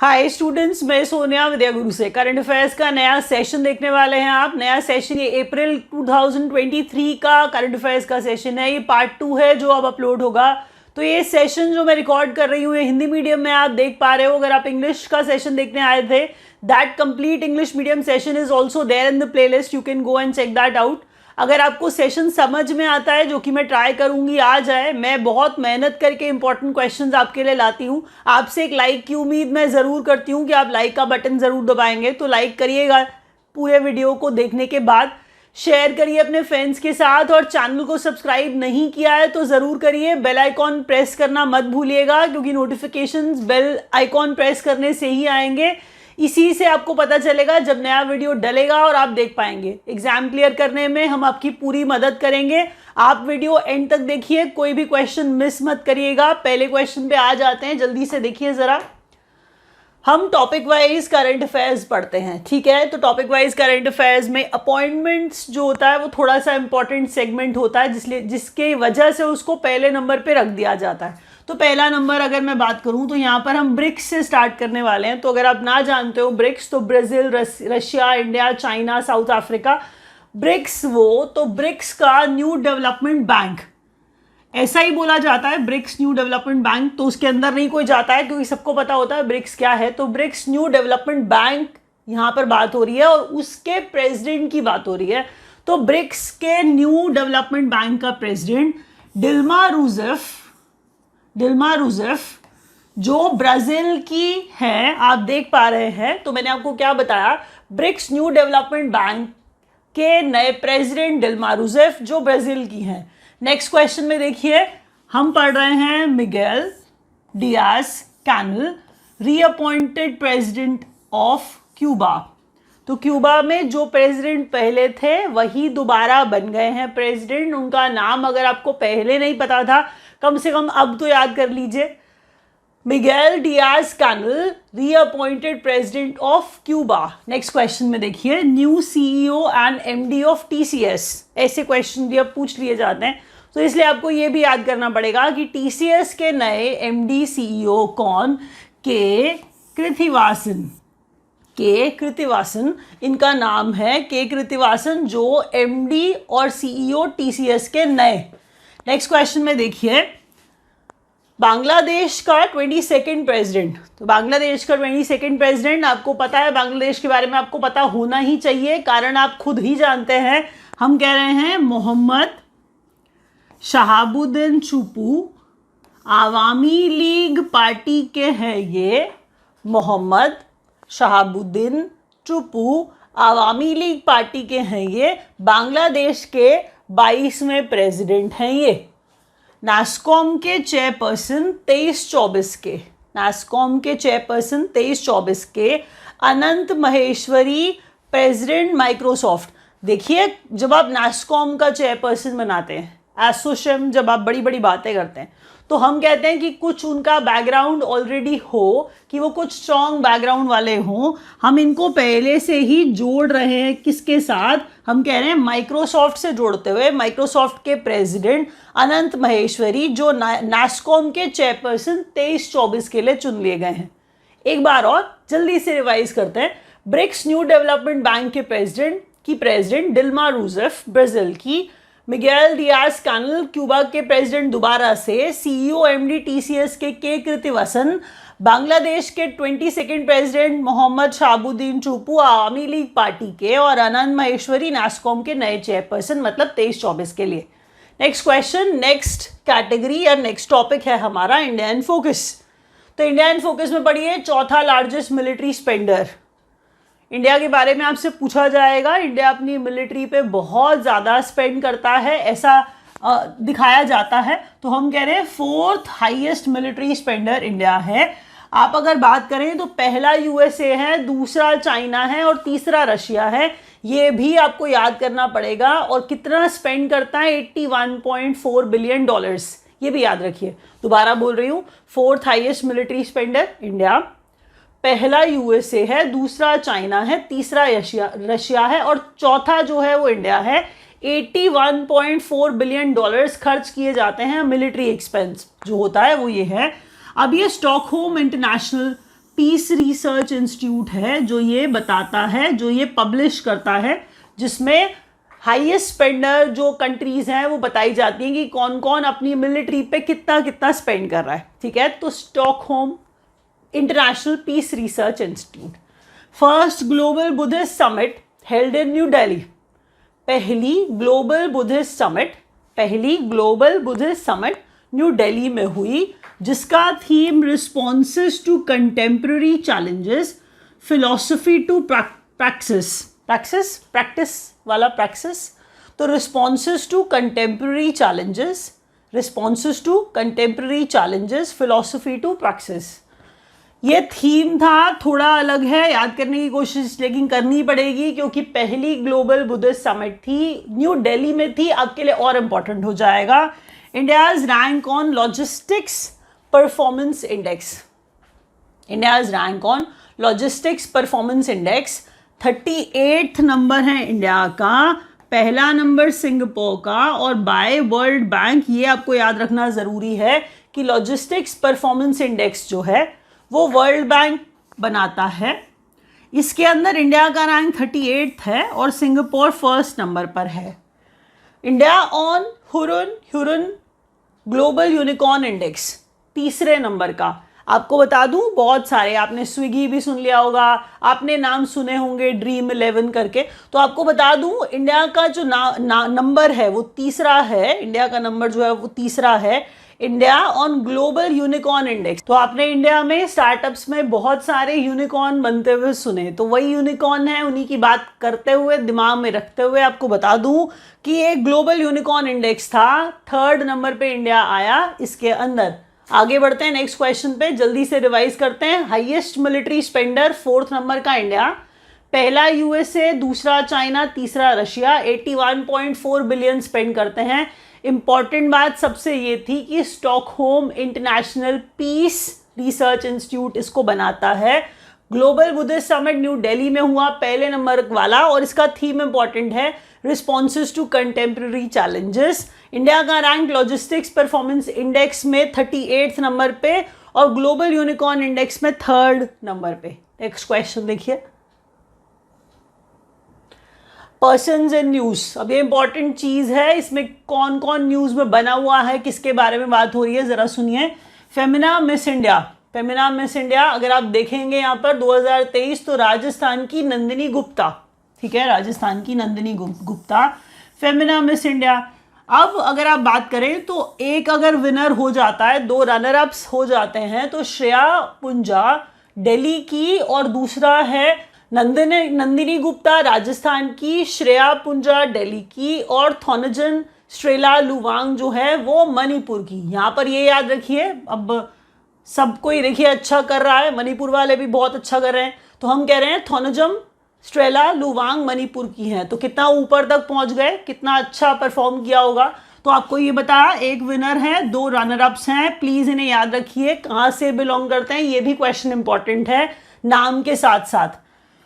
Hi students, मैं सोनिया विद्या गुरु से current affairs का नया सेशन देखने वाले हैं आप। नया सेशन ये अप्रैल 2023 का करंट अफेयर्स का सेशन है। ये पार्ट 2 है जो अब अपलोड होगा। तो ये सेशन जो मैं रिकॉर्ड कर रही हूँ ये हिंदी मीडियम में आप देख पा रहे हो। अगर आप इंग्लिश का सेशन देखने आए थे, that complete English medium session is also there in the playlist, you can go and check that out. अगर आपको सेशन समझ में आता है, जो कि मैं ट्राई करूंगी आ जाए, मैं बहुत मेहनत करके इंपॉर्टेंट क्वेश्चंस आपके लिए लाती हूँ। आपसे एक लाइक की उम्मीद मैं ज़रूर करती हूँ कि आप लाइक का बटन ज़रूर दबाएंगे। तो लाइक करिएगा पूरे वीडियो को देखने के बाद, शेयर करिए अपने फ्रेंड्स के साथ, और चैनल को सब्सक्राइब नहीं किया है तो ज़रूर करिए। बेल आइकॉन प्रेस करना मत भूलिएगा, क्योंकि नोटिफिकेशंस बेल आइकॉन प्रेस करने से ही आएंगे। इसी से आपको पता चलेगा जब नया वीडियो डलेगा और आप देख पाएंगे। एग्जाम क्लियर करने में हम आपकी पूरी मदद करेंगे। आप वीडियो एंड तक देखिए, कोई भी क्वेश्चन मिस मत करिएगा। पहले क्वेश्चन पे आ जाते हैं, जल्दी से देखिए ज़रा। हम टॉपिक वाइज करंट अफेयर्स पढ़ते हैं, ठीक है। तो टॉपिक वाइज करंट अफेयर्स में अपॉइंटमेंट्स जो होता है वो थोड़ा सा इंपॉर्टेंट सेगमेंट होता है, जिसके वजह से उसको पहले नंबर पे रख दिया जाता है। तो पहला नंबर अगर मैं बात करूं तो यहाँ पर हम ब्रिक्स से स्टार्ट करने वाले हैं। तो अगर आप ना जानते हो ब्रिक्स, तो Brazil, Russia, India, China, South Africa, BRICS वो। तो ब्रिक्स का न्यू डेवलपमेंट बैंक, ऐसा ही बोला जाता है, ब्रिक्स न्यू डेवलपमेंट बैंक। तो उसके अंदर नहीं कोई जाता है, क्योंकि सबको पता होता है ब्रिक्स क्या है। तो ब्रिक्स न्यू डेवलपमेंट बैंक यहाँ पर बात हो रही है, और उसके प्रेसिडेंट की बात हो रही है। तो ब्रिक्स के न्यू डेवलपमेंट बैंक का प्रेसिडेंट डिल्मा रूसेफ जो ब्राज़ील की है, आप देख पा रहे हैं। तो मैंने आपको क्या बताया, ब्रिक्स न्यू डेवलपमेंट बैंक के नए प्रेसिडेंट डिल्मा रूसेफ जो ब्राज़ील की हैं। नेक्स्ट क्वेश्चन में देखिए, हम पढ़ रहे हैं Miguel Diaz Canel, reappointed president of Cuba. तो क्यूबा में जो प्रेसिडेंट पहले थे वही दोबारा बन गए हैं प्रेसिडेंट। उनका नाम अगर आपको पहले नहीं पता था, कम से कम अब तो याद कर लीजिए। Miguel Diaz Canel, reappointed president of Cuba. Next question में देखिए, new CEO and MD of TCS. ऐसे क्वेश्चन भी अब पूछ लिए जाते हैं, तो इसलिए आपको ये भी याद करना पड़ेगा कि टीसीएस के नए एमडी सीईओ कौन, के कृतिवासन इनका नाम है। के कृतिवासन जो एमडी और सीईओ टीसीएस के नए। नेक्स्ट क्वेश्चन में देखिए, बांग्लादेश का 22nd प्रेसिडेंट। तो बांग्लादेश का 22nd प्रेसिडेंट आपको पता है, बांग्लादेश के बारे में आपको पता होना ही चाहिए, कारण आप खुद ही जानते हैं। हम कह रहे हैं मोहम्मद शहाबुद्दीन चुप्पू, आवामी लीग पार्टी के हैं ये। मोहम्मद शहाबुद्दीन चुप्पू आवामी लीग पार्टी के हैं ये। बांग्लादेश के 22वें प्रेसिडेंट हैं ये। नास्कॉम के चेयरपर्सन 23-24 के अनंत महेश्वरी, प्रेसिडेंट माइक्रोसॉफ्ट। देखिए, जब आप नास्कॉम का चेयरपर्सन बनाते हैं, एसोचैम, जब आप बड़ी बड़ी बातें करते हैं, तो हम कहते हैं कि कुछ उनका बैकग्राउंड ऑलरेडी हो, कि वो कुछ स्ट्रॉन्ग बैकग्राउंड वाले हों। हम इनको पहले से ही जोड़ रहे हैं किसके साथ, हम कह रहे हैं माइक्रोसॉफ्ट से जोड़ते हुए। माइक्रोसॉफ्ट के प्रेसिडेंट अनंत महेश्वरी जो नास्कॉम के चेयरपर्सन 23-24 के लिए चुन लिए गए हैं। एक बार और जल्दी से रिवाइज करते हैं। ब्रिक्स न्यू डेवलपमेंट बैंक के प्रेसिडेंट डिल्मा रूसेफ ब्राज़ील की, मिगेल डियाज कैनल क्यूबा के प्रेसिडेंट दोबारा से, सीईओ एमडी टीसीएस के कृतिवासन, बांग्लादेश के 22nd president Mohammed Shahabuddin Chuppu Awami League party के, और अनंत महेश्वरी नास्कॉम के नए चेयरपर्सन, मतलब 23-24 के लिए। नेक्स्ट क्वेश्चन, नेक्स्ट कैटेगरी या नेक्स्ट टॉपिक है हमारा इंडियन फोकस। तो इंडियन फोकस में पढ़िए, चौथा लार्जेस्ट मिलिट्री स्पेंडर। इंडिया के बारे में आपसे पूछा जाएगा। इंडिया अपनी मिलिट्री पे बहुत ज़्यादा स्पेंड करता है, ऐसा दिखाया जाता है। तो हम कह रहे हैं 4th highest military spender India है। आप अगर बात करें तो पहला यूएसए है, दूसरा चाइना है, और तीसरा रशिया है। ये भी आपको याद करना पड़ेगा। और कितना स्पेंड करता है, $81.4 बिलियन, ये भी याद रखिए। दोबारा बोल रही हूँ, 4th highest military spender India, पहला यूएसए है, दूसरा चाइना है, तीसरा रशिया है, और चौथा जो है वो इंडिया है। $81.4 बिलियन खर्च किए जाते हैं। मिलिट्री एक्सपेंस जो होता है वो ये है। अब ये Stockholm international Peace Research Institute है जो ये बताता है, जो ये पब्लिश करता है, जिसमें हाईएस्ट स्पेंडर जो कंट्रीज हैं वो बताई जाती हैं कि कौन कौन अपनी मिलिट्री पे कितना कितना स्पेंड कर रहा है, ठीक है। तो Stockholm international Peace Research institute. First global Buddhist summit held in New Delhi, पहली global Buddhist summit new Delhi में हुई, जिसका theme responses to contemporary challenges, philosophy to practice वाला प्रैक्टिस। तो responses to contemporary challenges, philosophy to practice, ये theme था। थोड़ा अलग है, याद करने की कोशिश लेकिन करनी पड़ेगी क्योंकि पहली ग्लोबल बुद्धिस्ट समिट थी, न्यू दिल्ली में थी, आपके लिए और इंपॉर्टेंट हो जाएगा। India's rank on logistics performance index 38th number है इंडिया का, पहला नंबर सिंगापुर का, और बाय वर्ल्ड बैंक। ये आपको याद रखना ज़रूरी है कि लॉजिस्टिक्स परफॉर्मेंस इंडेक्स जो है वो वर्ल्ड बैंक बनाता है। इसके अंदर इंडिया का रैंक 38th है और सिंगापुर फर्स्ट नंबर पर है। India on Hurun global unicorn index तीसरे नंबर का। आपको बता दूं, बहुत सारे, आपने स्विगी भी सुन लिया होगा, आपने नाम सुने होंगे ड्रीम 11 करके। तो आपको बता दूं, इंडिया का जो नंबर है वो तीसरा है, इंडिया का नंबर जो है वो तीसरा है, India on global unicorn index. तो आपने इंडिया में स्टार्टअप्स में बहुत सारे यूनिकॉर्न बनते हुए सुने, तो वही यूनिकॉर्न है, उन्हीं की बात करते हुए, दिमाग में रखते हुए आपको बता दूं कि एक ग्लोबल यूनिकॉर्न इंडेक्स था, 3rd नंबर पे इंडिया आया इसके अंदर। आगे बढ़ते हैं नेक्स्ट क्वेश्चन पे, जल्दी से रिवाइज करते हैं। हाईएस्ट मिलिट्री स्पेंडर 4th नंबर का इंडिया, पहला यूएसए, दूसरा चाइना, तीसरा रशिया, 81.4 बिलियन स्पेंड करते हैं। इंपॉर्टेंट बात सबसे ये थी कि Stockholm international Peace Research Institute इसको बनाता है। Global Buddhist summit new Delhi में हुआ, पहले नंबर वाला, और इसका थीम इंपॉर्टेंट है responses to contemporary challenges. India का रैंक लॉजिस्टिक्स परफॉर्मेंस इंडेक्स में 38th नंबर पे और ग्लोबल यूनिकॉर्न इंडेक्स में 3rd नंबर पे। नेक्स्ट क्वेश्चन देखिए, पर्सन्स इन न्यूज। अब ये इंपॉर्टेंट चीज है, इसमें कौन कौन न्यूज में बना हुआ है, किसके बारे में बात हो रही है, जरा सुनिए। फेमिना मिस इंडिया, अगर आप देखेंगे यहाँ पर 2023, तो राजस्थान की नंदिनी गुप्ता, ठीक है, राजस्थान की नंदिनी गुप्ता फेमिना मिस इंडिया। अब अगर आप बात करें तो एक अगर विनर हो जाता है, 2 रनर अप्स हो जाते हैं, तो श्रेया पुंजा दिल्ली की और दूसरा है नंदिनी गुप्ता राजस्थान की, श्रेया पुंजा दिल्ली की, और थोनजन स्ट्रेला लुवांग जो है वो मणिपुर की। यहाँ पर ये याद रखिए, अब सब कोई देखिए अच्छा कर रहा है, मणिपुर वाले भी बहुत अच्छा कर रहे हैं, तो हम कह रहे हैं थोनजम स्ट्रेला लुवांग मणिपुर की हैं। तो कितना ऊपर तक पहुंच गए, कितना अच्छा परफॉर्म किया होगा। तो आपको ये बताया, एक विनर है, 2 रनर अप्स हैं, प्लीज इन्हें याद रखिए, कहाँ से बिलोंग करते हैं, ये भी क्वेश्चन इंपॉर्टेंट है नाम के साथ साथ।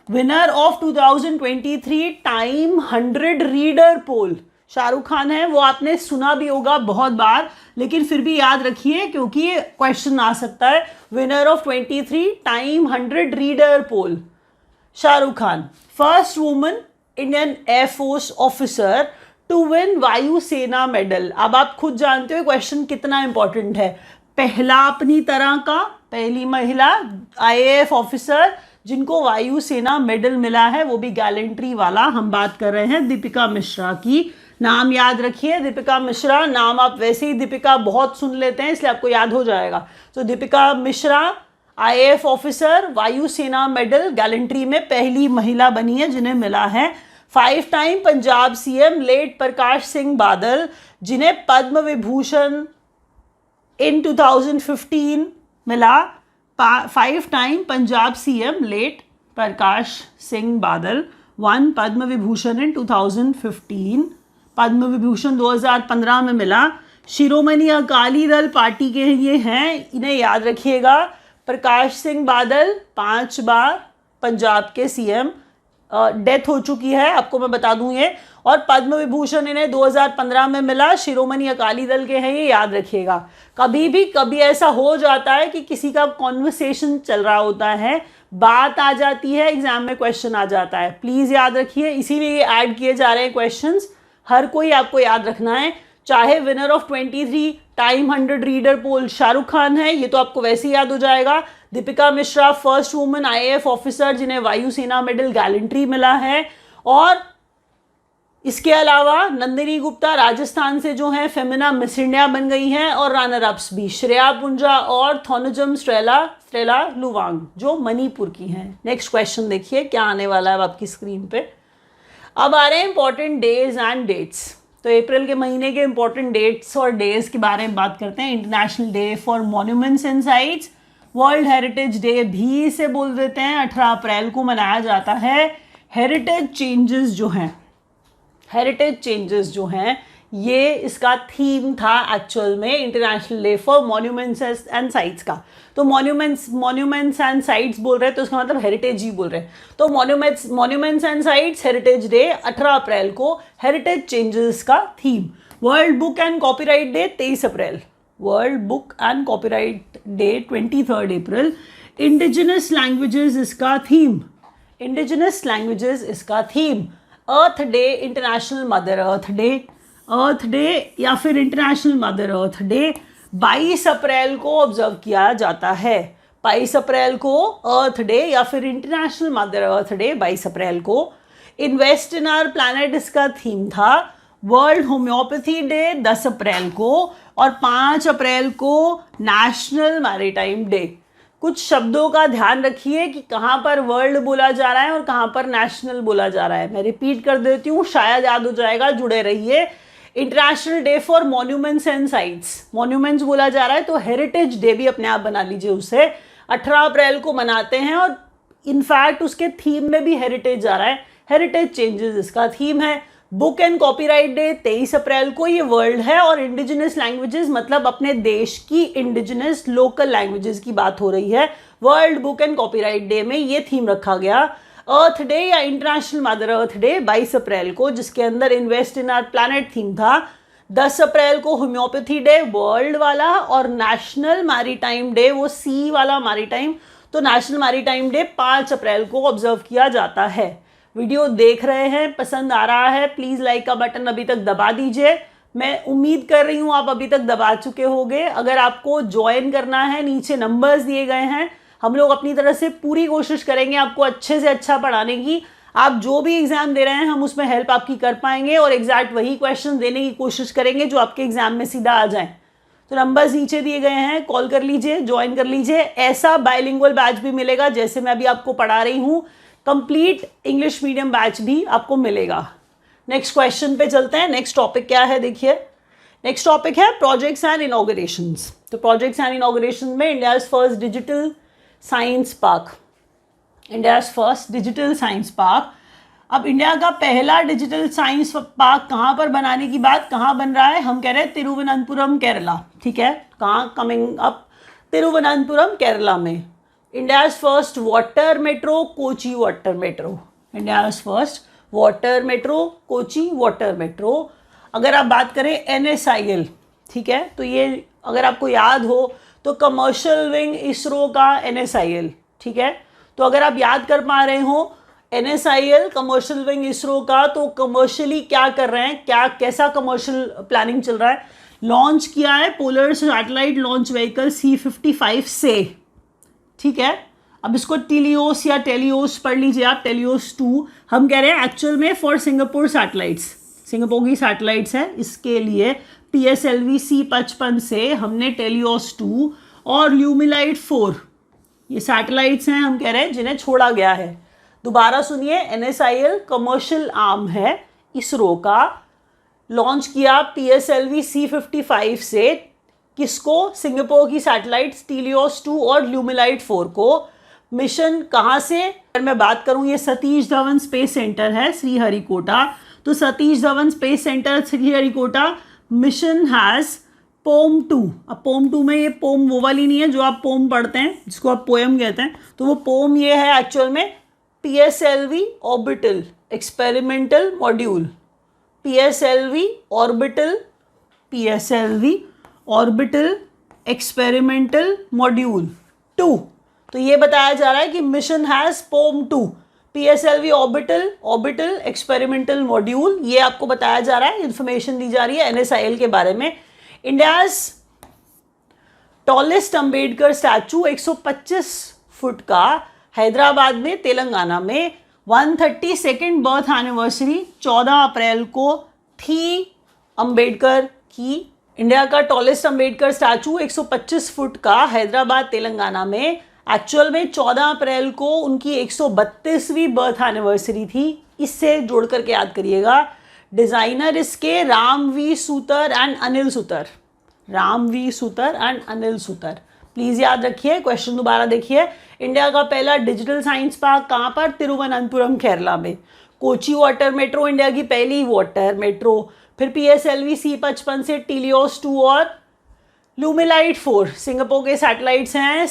Winner of 2023 time 100 reader poll Shahrukh Khan है, वो आपने सुना भी होगा बहुत बार, लेकिन फिर भी याद रखिए क्योंकि ये क्वेश्चन आ सकता है। Winner of 23 time 100 reader poll Shahrukh Khan. First woman Indian air force officer to win Vayu Sena medal. अब आप खुद जानते हो क्वेश्चन कितना इंपॉर्टेंट है। पहला अपनी तरह का, पहली महिला IAF ऑफिसर जिनको वायुसेना मेडल मिला है, वो भी गैलेंट्री वाला। हम बात कर रहे हैं दीपिका मिश्रा की। नाम याद रखिए, दीपिका मिश्रा, नाम आप वैसे ही दीपिका बहुत सुन लेते हैं इसलिए आपको याद हो जाएगा। तो दीपिका मिश्रा IAF ऑफिसर, वायुसेना मेडल, गैलेंट्री में पहली महिला बनी है जिन्हें मिला है। 5 time Punjab CM late Prakash Singh Badal, जिन्हें पद्म विभूषण इन 2015 मिला। 5 time Punjab CM late Prakash Singh Badal, 1 Padma Vibhushan इन 2015, पद्म विभूषण 2015 में मिला। शिरोमणि अकाली दल पार्टी के ये हैं, इन्हें याद रखिएगा। प्रकाश सिंह बादल 5 बार पंजाब के CM, डेथ हो चुकी है, आपको मैं बता दूं ये। और पद्म विभूषण इन्हें 2015 में मिला, शिरोमणि अकाली दल के हैं, ये याद रखिएगा। कभी ऐसा हो जाता है कि किसी का कॉन्वर्सेशन चल रहा होता है, बात आ जाती है, एग्जाम में क्वेश्चन आ जाता है, प्लीज याद रखिए, इसीलिए ऐड किए जा रहे हैं क्वेश्चंस, हर कोई आपको याद रखना है। चाहे winner of 23 time 100 reader poll Shahrukh Khan है, ये तो आपको वैसे ही याद हो जाएगा। Deepika Mishra first women IAF officer जिन्हें वायुसेना मेडल गैलेंट्री मिला है। और इसके अलावा नंदिनी गुप्ता राजस्थान से जो है फेमिना मिस इंडिया बन गई हैं, और रनर अप्स भी श्रेया पुंजा और थोनजम स्ट्रेला लुवांग जो मणिपुर की हैं। नेक्स्ट क्वेश्चन देखिए क्या आने वाला है आपकी स्क्रीन पे। अब आ रहे हैं इंपॉर्टेंट डेज एंड डेट्स। तो अप्रैल के महीने के इंपॉर्टेंट डेट्स और डेज के बारे में बात करते हैं। International day for monuments and sites, world heritage day भी इसे बोल देते हैं, 18 अप्रैल को मनाया जाता है। हेरिटेज चेंजेस जो हैं ये इसका थीम था एक्चुअल में international day for monuments and sites का। तो मॉन्यूमेंट्स एंड साइट्स बोल रहे हैं तो इसका मतलब हेरिटेज ही बोल रहे हैं। तो monuments and sites heritage day 18 अप्रैल को, हेरिटेज चेंजेस का थीम। World book and copyright day 23 अप्रैल, world book and copyright day 23 अप्रैल। इंडिजिनस लैंग्वेजेस इसका थीम। Earth day, international mother earth day या फिर इंटरनेशनल मदर अर्थ डे 22 अप्रैल को ऑब्जर्व किया जाता है। 22 अप्रैल को अर्थ डे या फिर इंटरनेशनल मदर अर्थ डे 22 अप्रैल को। इन्वेस्ट इन आवर प्लैनेट इसका थीम था। वर्ल्ड होम्योपैथी डे 10 अप्रैल को, और 5 अप्रैल को नेशनल मैरीटाइम डे। कुछ शब्दों का ध्यान रखिए कि कहाँ पर वर्ल्ड बोला जा रहा है और कहाँ पर नेशनल बोला जा रहा है। मैं रिपीट कर देती हूँ, शायद याद हो जाएगा, जुड़े रहिए। International day for monuments and sites, monuments बोला जा रहा है तो हेरिटेज डे भी अपने आप बना लीजिए उसे। 18 अप्रैल को मनाते हैं और इनफैक्ट उसके थीम में भी हेरिटेज आ रहा है, हेरिटेज चेंजेस इसका थीम है। बुक एंड कॉपीराइट डे 23 अप्रैल को, ये वर्ल्ड है, और इंडिजिनस लैंग्वेजेस मतलब अपने देश की इंडिजिनस लोकल लैंग्वेजेस की बात हो रही है। World book and copyright Day में ये थीम रखा गया। अर्थ डे या इंटरनेशनल मदर अर्थ डे 22 अप्रैल को, जिसके अंदर invest in our planet theme था। 10 अप्रैल को होम्योपैथी डे वर्ल्ड वाला, और नेशनल मैरीटाइम डे वो सी वाला मैरीटाइम, तो नेशनल मैरीटाइम डे 5 अप्रैल को ऑब्जर्व किया जाता है। वीडियो देख रहे हैं, पसंद आ रहा है, प्लीज़ लाइक का बटन अभी तक दबा दीजिए। मैं उम्मीद कर रही हूँ आप अभी तक दबा चुके होंगे। अगर आपको ज्वाइन करना है, नीचे नंबर्स दिए गए हैं, हम लोग अपनी तरफ से पूरी कोशिश करेंगे आपको अच्छे से अच्छा पढ़ाने की। आप जो भी एग्जाम दे रहे हैं हम उसमें हेल्प आपकी कर पाएंगे और एग्जैक्ट वही क्वेश्चन देने की कोशिश करेंगे जो आपके एग्जाम में सीधा आ जाएं। तो नंबर्स नीचे दिए गए हैं, कॉल कर लीजिए, ज्वाइन कर लीजिए। ऐसा बाइलिंगुअल बैच भी मिलेगा जैसे मैं अभी आपको पढ़ा रही हूँ, कंप्लीट इंग्लिश मीडियम बैच भी आपको मिलेगा। नेक्स्ट क्वेश्चन पे चलते हैं। नेक्स्ट टॉपिक क्या है देखिए, नेक्स्ट टॉपिक है प्रोजेक्ट्स एंड इनॉग्रेशंस। तो प्रोजेक्ट्स एंड इनॉग्रेशन में India's first digital science park, India's first digital science park. अब इंडिया का पहला डिजिटल साइंस पार्क कहाँ पर बनाने की बात, कहाँ बन रहा है, हम कह रहे हैं तिरुवनंतपुरम केरला। ठीक है, कहाँ, कमिंग अप तिरुवनंतपुरम केरला में। India's first water metro Kochi water metro, India's first water metro Kochi water metro. अगर आप बात करें NSIL, ठीक है, तो ये अगर आपको याद हो तो कमर्शियल विंग इसरो का NSIL, ठीक है। तो अगर आप याद कर पा रहे हो NSIL कमर्शियल विंग इसरो का, तो कमर्शियली क्या कर रहे हैं, क्या कैसा कमर्शियल प्लानिंग चल रहा है। लॉन्च किया है polar satellite launch vehicle C-55 से, ठीक है। अब इसको टेलियोस या टेलियोस पढ़ लीजिए आप, टेलियोस 2 हम कह रहे हैं एक्चुअल में फॉर सिंगापुर सैटेलाइट्स, सिंगापुर की सैटेलाइट्स है, इसके लिए PSLV C-55 से हमने टेलियोस 2 और ल्यूमिलाइट 4 ये सैटेलाइट्स हैं, हम कह रहे हैं जिन्हें छोड़ा गया है। दोबारा सुनिए, NSIL कमर्शियल आर्म है इसरो का, लॉन्च किया PSLV C-55 से, किसको, सिंगापुर की सैटेलाइट्स टेलियोस 2 और ल्यूमिलाइट 4 को। मिशन कहाँ से, अगर मैं बात करूँ, ये सतीश धवन स्पेस सेंटर है श्रीहरिकोटा, तो Satish Dhawan space centre Sriharikota. Mission has POEM 2। अब पोम 2 में ये पोम वो वाली नहीं है जो आप पोम पढ़ते हैं, जिसको आप पोएम कहते हैं, तो वो पोम ये है एक्चुअल में PSLV orbital experimental module, PSLV orbital experimental module 2। तो ये बताया जा रहा है कि mission has POM-2, PSLV orbital experimental module, ये आपको बताया जा रहा है, इंफॉर्मेशन दी जा रही है NSIL के बारे में। India's tallest Ambedkar statue 125 foot का हैदराबाद में तेलंगाना में 132nd बर्थ एनिवर्सरी 14 अप्रैल को थी अंबेडकर की। इंडिया का टॉलेस्ट अंबेडकर स्टैचू 125 फुट का हैदराबाद तेलंगाना में एक्चुअल में 14 अप्रैल को उनकी 132वीं बर्थ एनिवर्सरी थी। इससे जोड़ करके याद करिएगा। डिज़ाइनर इसके Ram V Sutar and Anil Sutar. Please याद रखिए। क्वेश्चन दोबारा देखिए। इंडिया का पहला डिजिटल साइंस पार्क कहाँ पर? तिरुवनंतपुरम केरला में। कोची वाटर मेट्रो इंडिया की पहली वाटर मेट्रो। फिर PSLV C55 से टीलियोस 2 और लूमिलाइट 4 सिंगापुर के सैटेलाइट्स हैं।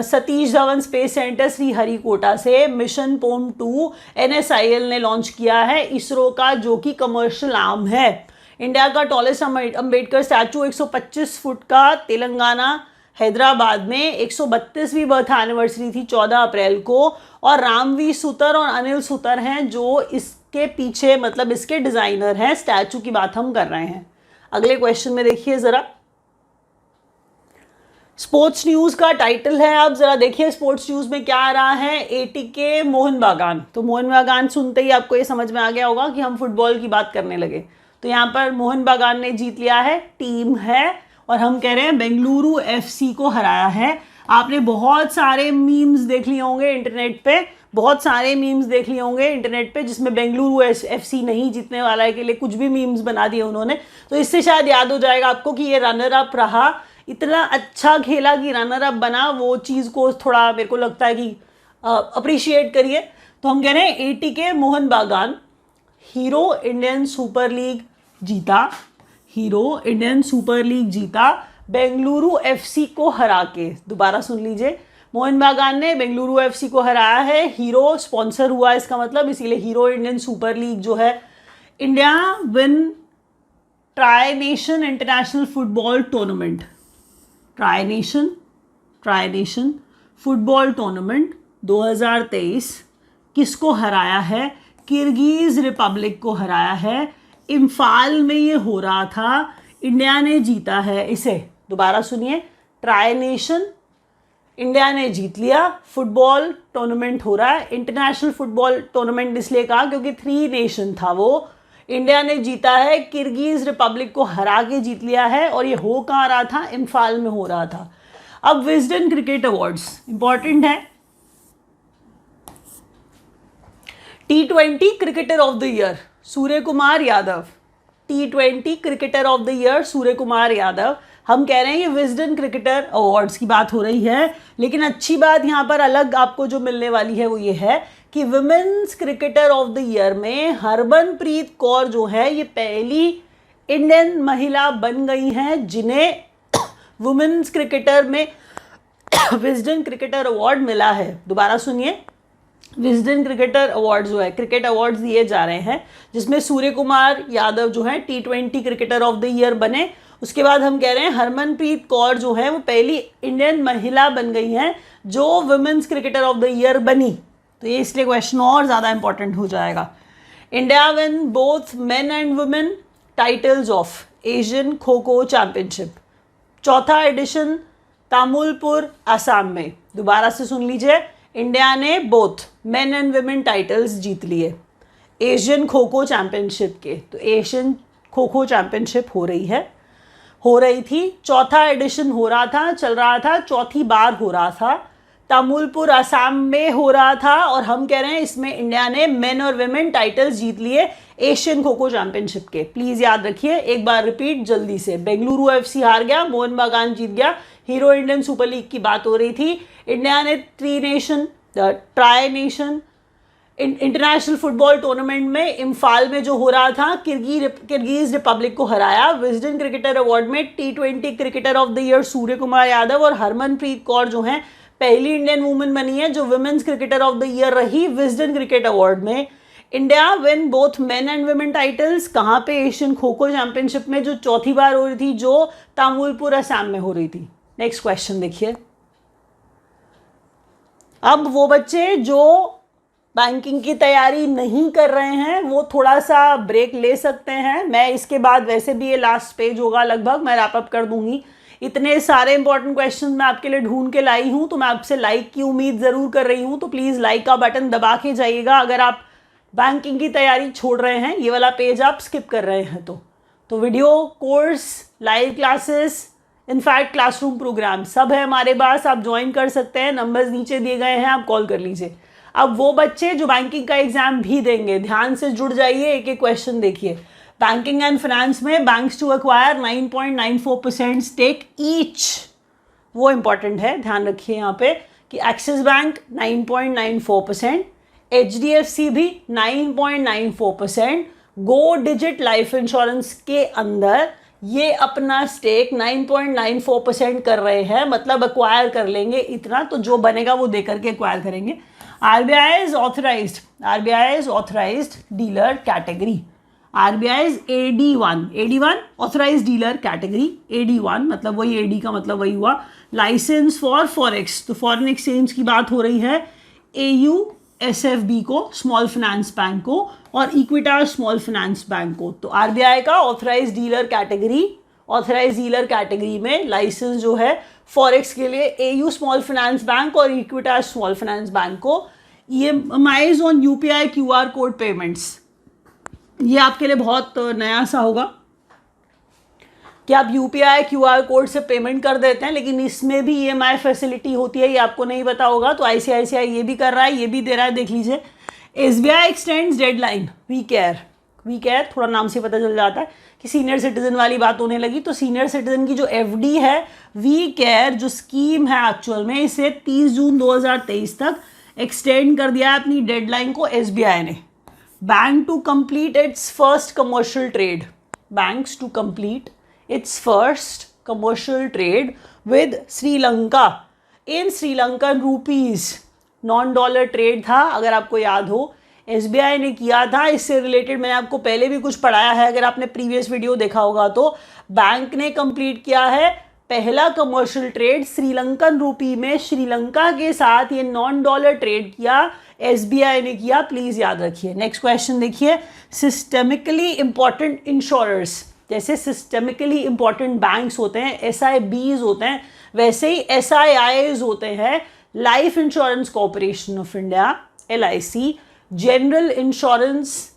सतीश धवन स्पेस सेंटर श्रीहरिकोटा से। मिशन POM-2 NSIL ने लॉन्च किया है इसरो का, जो कि कमर्शियल आर्म है। इंडिया का टॉलेस्ट अंबेडकर स्टैचू 125 फुट का तेलंगाना हैदराबाद में 132वीं बर्थ एनिवर्सरी थी 14 अप्रैल को। और रामवी सूतर और अनिल सूतर हैं जो इसके पीछे, मतलब इसके डिज़ाइनर हैं। स्टैचू की बात हम कर रहे हैं। अगले क्वेश्चन में देखिए ज़रा। स्पोर्ट्स न्यूज़ का टाइटल है, आप ज़रा देखिए स्पोर्ट्स न्यूज़ में क्या आ रहा है। ATK मोहन बागान। तो मोहन बागान सुनते ही आपको ये समझ में आ गया होगा कि हम फुटबॉल की बात करने लगे। तो यहाँ पर मोहन बागान ने जीत लिया है, टीम है, और हम कह रहे हैं बेंगलुरु FC को हराया है। आपने बहुत सारे मीम्स देख लिए होंगे इंटरनेट पे, जिसमें बेंगलुरु FC नहीं जीतने वाला है के लिए कुछ भी मीम्स बना दिए उन्होंने। तो इससे शायद याद हो जाएगा आपको कि ये रनर अप रहा, इतना अच्छा खेला कि रनर अप बना। वो चीज़ को थोड़ा मेरे को लगता है कि अप्रिशिएट करिए। तो हम कह रहे हैं ATK मोहन बागान हीरो इंडियन सुपर लीग जीता बेंगलुरु FC को हरा के। दोबारा सुन लीजिए, मोहन बागान ने बेंगलुरु FC को हराया है। हीरो स्पॉन्सर हुआ इसका मतलब, इसीलिए हीरो इंडियन सुपर लीग जो है। India win tri nation international football tournament, tri nation football tournament 2023 किसको हराया है? किर्गिज रिपब्लिक को हराया है। इम्फाल में ये हो रहा था, इंडिया ने जीता है इसे। दोबारा सुनिए, ट्राई नेशन इंडिया ने जीत लिया, फुटबॉल टूर्नामेंट हो रहा है। इंटरनेशनल फुटबॉल टूर्नामेंट इसलिए कहा क्योंकि 3 नेशन था वो। इंडिया ने जीता है, किर्गिज रिपब्लिक को हरा के जीत लिया है। और ये हो कहाँ रहा था? इम्फाल में हो रहा था। अब विजडन क्रिकेट अवार्ड्स इंपॉर्टेंट है। T20 cricketer of the year Surya Kumar Yadav. T20 cricketer of the year Surya Kumar Yadav. हम कह रहे हैं ये विजडन क्रिकेटर अवार्ड्स की बात हो रही है, लेकिन अच्छी बात यहाँ पर अलग आपको जो मिलने वाली है वो ये है कि women's cricketer of the year में हरमनप्रीत कौर जो है ये पहली इंडियन महिला बन गई हैं जिन्हें वुमेन्स क्रिकेटर में विजडन क्रिकेटर अवार्ड मिला है। दोबारा सुनिए, विजडन क्रिकेटर अवार्ड जो है, क्रिकेट अवार्ड्स दिए जा रहे हैं, जिसमें सूर्य कुमार यादव जो है T20 cricketer of the year बने। उसके बाद हम कह रहे हैं हरमनप्रीत कौर जो है वो पहली इंडियन महिला बन गई हैं जो women's cricketer of the year बनी। तो ये इसलिए क्वेश्चन और ज़्यादा इंपॉर्टेंट हो जाएगा। India win both men and women titles of Asian kho kho championship, चौथा एडिशन तामुलपुर असम में। दोबारा से सुन लीजिए, इंडिया ने both men and women titles जीत लिए एशियन खो खो चैम्पियनशिप के। तो एशियन खो खो चैम्पियनशिप हो रही थी, चौथा एडिशन हो रहा था, चल रहा था, चौथी बार हो रहा था, तामुलपुर असम में हो रहा था। और हम कह रहे हैं इसमें इंडिया ने मेन और वुमेन टाइटल्स जीत लिए एशियन खो खो चैंपियनशिप के। प्लीज़ याद रखिए, एक बार रिपीट जल्दी से। बेंगलुरु FC हार गया, मोहन बागान जीत गया, हीरो इंडियन सुपर लीग की बात हो रही थी। इंडिया ने tri nation international football tournament में इम्फाल में जो हो रहा था किर्गिज रिपब्लिक को हराया। विजडन क्रिकेटर अवार्ड में T20 cricketer of the year Surya Kumar Yadav और हरमनप्रीत कौर जो हैं पहली इंडियन वुमेन बनी है जो women's cricketer of the year रही विजडन क्रिकेट अवार्ड में। India win both men and women titles, कहाँ पे? एशियन खो खो चैंपियनशिप में, जो चौथी बार हो रही थी, जो तामुलपुर असम में हो रही थी। नेक्स्ट क्वेश्चन देखिए। अब वो बच्चे जो बैंकिंग की तैयारी नहीं कर रहे हैं वो थोड़ा सा ब्रेक ले सकते हैं। मैं इसके बाद वैसे भी ये लास्ट पेज होगा लगभग, मैं रैप अप कर दूंगी। इतने सारे इंपॉर्टेंट क्वेश्चन मैं आपके लिए ढूंढ के लाई हूं, तो मैं आपसे लाइक की उम्मीद ज़रूर कर रही हूं। तो प्लीज़ लाइक का बटन दबा के जाइएगा अगर आप बैंकिंग की तैयारी छोड़ रहे हैं, ये वाला पेज आप स्किप कर रहे हैं तो video course, live classes, in fact classroom programme सब है हमारे पास, आप ज्वाइन कर सकते हैं। नंबर्स नीचे दिए गए हैं, आप कॉल कर लीजिए। अब वो बच्चे जो बैंकिंग का एग्जाम भी देंगे, ध्यान से जुड़ जाइए, एक एक क्वेश्चन देखिए। बैंकिंग एंड फाइनेंस में banks to acquire 9.94% stake each, वो इंपॉर्टेंट है, ध्यान रखिए यहाँ पे कि एक्सिस बैंक 9.94%, HDFC भी 9.94%, गो डिजिट लाइफ इंश्योरेंस के अंदर ये अपना स्टेक 9.94% कर रहे हैं, मतलब एक्वायर कर लेंगे इतना, तो जो बनेगा वो देकर के एक्वायर करेंगे। RBI is authorised dealer category, RBI is AD1 authorised dealer category, AD1 मतलब वही, AD का मतलब वही हुआ। लाइसेंस फॉर फॉरेक्स, तो फॉरेन एक्सचेंज की बात हो रही है, AUSFB को, स्मॉल फाइनेंस बैंक को, और इक्विटास स्मॉल फाइनेंस बैंक को। तो RBI का ऑथराइज्ड डीलर कैटेगरी में लाइसेंस जो है फॉरेक्स के लिए AU स्मॉल फाइनेंस बैंक और इक्विटास स्मॉल फाइनेंस बैंक को। EMIs on UPI QR code payments, ये आपके लिए बहुत नया सा होगा कि आप UPI QR कोड से पेमेंट कर देते हैं, लेकिन इसमें भी EMI फैसिलिटी होती है, ये आपको नहीं पता होगा। तो ICICI ये भी कर रहा है, ये भी दे रहा है, देख लीजिए। SBI extends deadline, we care थोड़ा नाम से पता चल जाता है कि सीनियर सिटीजन वाली बात होने लगी। तो सीनियर सिटीजन की जो FD है, वी केयर जो स्कीम है एक्चुअल में, इसे 30 जून 2023 तक एक्सटेंड कर दिया है अपनी डेडलाइन को SBI ने। Bank to complete its first commercial trade, banks to complete its first commercial trade with Sri Lanka in Sri Lankan rupees, non dollar trade था, अगर आपको याद हो SBI ने किया था। इससे रिलेटेड मैंने आपको पहले भी कुछ पढ़ाया है, अगर आपने प्रीवियस वीडियो देखा होगा तो। बैंक ने कंप्लीट किया है पहला कमर्शियल ट्रेड श्रीलंकन रूपी में, श्रीलंका के साथ ये नॉन डॉलर ट्रेड किया SBI ने किया, प्लीज याद रखिए। नेक्स्ट क्वेश्चन देखिए। सिस्टेमिकली इंपॉर्टेंट इंश्योरर्स, जैसे सिस्टेमिकली इंपॉर्टेंट बैंक्स होते हैं, SIBs होते हैं, वैसे ही SIIs होते हैं। Life insurance corporation of India LIC, general insurance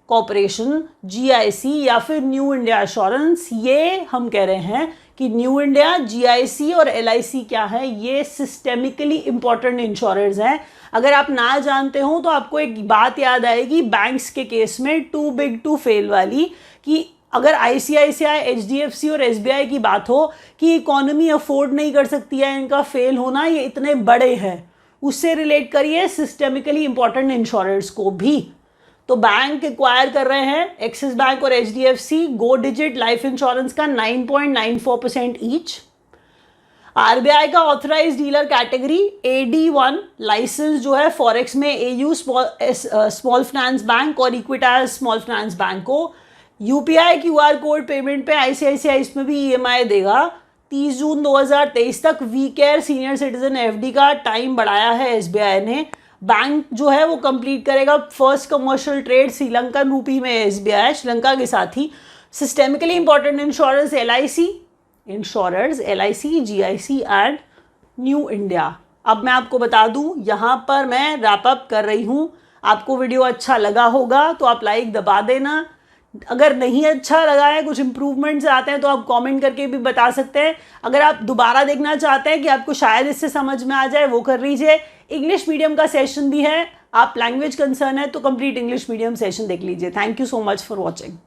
corporation GIC, या फिर न्यू इंडिया इंश्योरेंस, ये हम कह रहे हैं कि न्यू इंडिया, GIC और LIC क्या है, ये सिस्टेमिकली इंपॉर्टेंट इंश्योरेंस हैं। अगर आप ना जानते हो तो आपको एक बात याद आएगी बैंक्स के केस में, टू बिग टू फेल वाली, कि अगर ICICI, HDFC और SBI की बात हो कि इकोनॉमी अफोर्ड नहीं कर सकती है इनका फेल होना, ये इतने बड़े हैं, उससे रिलेट करिए सिस्टेमिकली इंपॉर्टेंट इंश्योरेंस को भी। तो बैंक एक्वायर कर रहे हैं एक्सिस बैंक और HDFC go digit life insurance का 9.94% ईच। RBI का authorise dealer category AD1 licence जो है फॉरेक्स में AU स्मॉल फाइनेंस बैंक और इक्विटास स्मॉल फाइनेंस बैंक को। UPI QR कोड पेमेंट पे ICICI इसमें भी EMI देगा 30 जून 2023 तक। We care senior citizen FD का टाइम बढ़ाया है SBI ने। बैंक जो है वो कंप्लीट करेगा फर्स्ट कमर्शियल ट्रेड श्रीलंकन रूपी में SBI, श्रीलंका के साथ ही। Systemically important insurance LIC, GIC and new India. अब मैं आपको बता दूं, यहाँ पर मैं रैप अप कर रही हूँ। आपको वीडियो अच्छा लगा होगा तो आप लाइक दबा देना, अगर नहीं अच्छा लगा है, कुछ इंप्रूवमेंट्स आते हैं तो आप कमेंट करके भी बता सकते हैं। अगर आप दोबारा देखना चाहते हैं कि आपको शायद इससे समझ में आ जाए, वो कर लीजिए। इंग्लिश मीडियम का सेशन भी है, आप लैंग्वेज कंसर्न है तो कंप्लीट इंग्लिश मीडियम सेशन देख लीजिए। Thank you so much for watching.